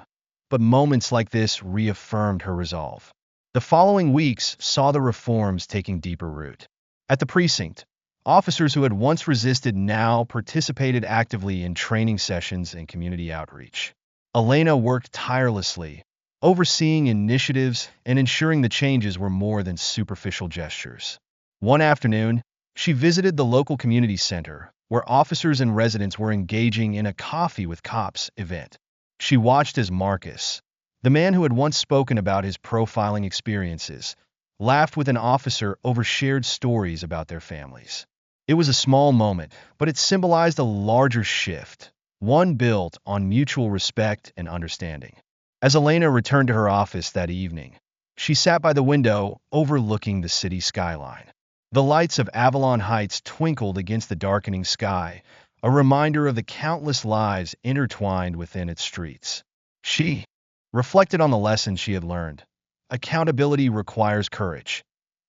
[SPEAKER 1] but moments like this reaffirmed her resolve. The following weeks saw the reforms taking deeper root. At the precinct, officers who had once resisted now participated actively in training sessions and community outreach. Elena worked tirelessly, overseeing initiatives and ensuring the changes were more than superficial gestures. One afternoon, she visited the local community center, where officers and residents were engaging in a Coffee with Cops event. She watched as Marcus, the man who had once spoken about his profiling experiences, laughed with an officer over shared stories about their families. It was a small moment, but it symbolized a larger shift, one built on mutual respect and understanding. As Elena returned to her office that evening, she sat by the window overlooking the city skyline. The lights of Avalon Heights twinkled against the darkening sky, a reminder of the countless lives intertwined within its streets. She reflected on the lessons she had learned. Accountability requires courage,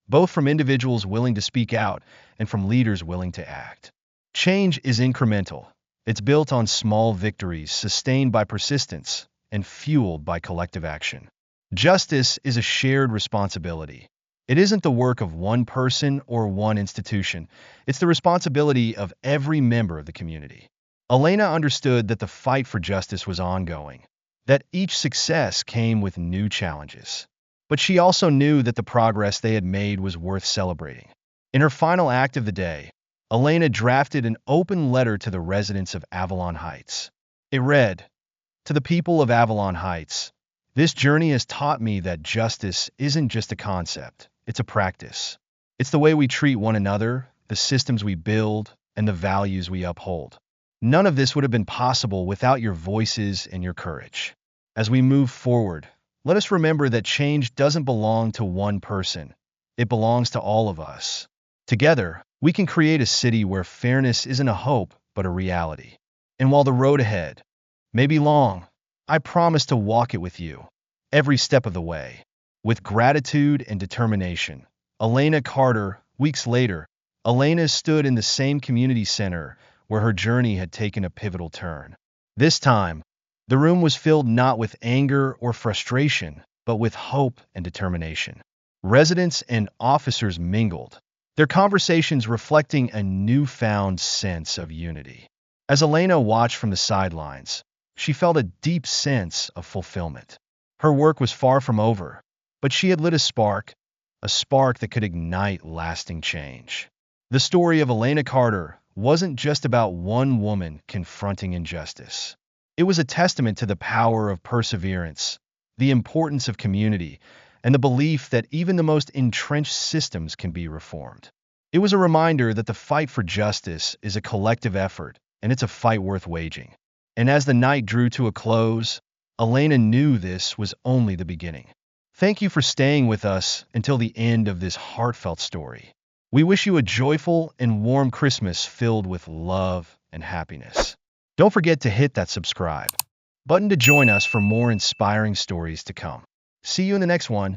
[SPEAKER 1] both from individuals willing to speak out and from leaders willing to act. Change is incremental. It's built on small victories, sustained by persistence, and fueled by collective action. Justice is a shared responsibility. It isn't the work of one person or one institution. It's the responsibility of every member of the community. Elena understood that the fight for justice was ongoing, that each success came with new challenges. But she also knew that the progress they had made was worth celebrating. In her final act of the day, Elena drafted an open letter to the residents of Avalon Heights. It read, "To the people of Avalon Heights, this journey has taught me that justice isn't just a concept, it's a practice. It's the way we treat one another, the systems we build, and the values we uphold. None of this would have been possible without your voices and your courage. As we move forward, let us remember that change doesn't belong to one person. It belongs to all of us. Together, we can create a city where fairness isn't a hope, but a reality. And while the road ahead may be long, I promise to walk it with you, every step of the way." With gratitude and determination, Elena Carter, weeks later, Elena stood in the same community center where her journey had taken a pivotal turn. This time, the room was filled not with anger or frustration, but with hope and determination. Residents and officers mingled, their conversations reflecting a newfound sense of unity. As Elena watched from the sidelines, she felt a deep sense of fulfillment. Her work was far from over, but she had lit a spark that could ignite lasting change. The story of Elena Carter wasn't just about one woman confronting injustice. It was a testament to the power of perseverance, the importance of community, and the belief that even the most entrenched systems can be reformed. It was a reminder that the fight for justice is a collective effort, and it's a fight worth waging. And as the night drew to a close, Elena knew this was only the beginning. Thank you for staying with us until the end of this heartfelt story. We wish you a joyful and warm Christmas filled with love and happiness. Don't forget to hit that subscribe button to join us for more inspiring stories to come. See you in the next one.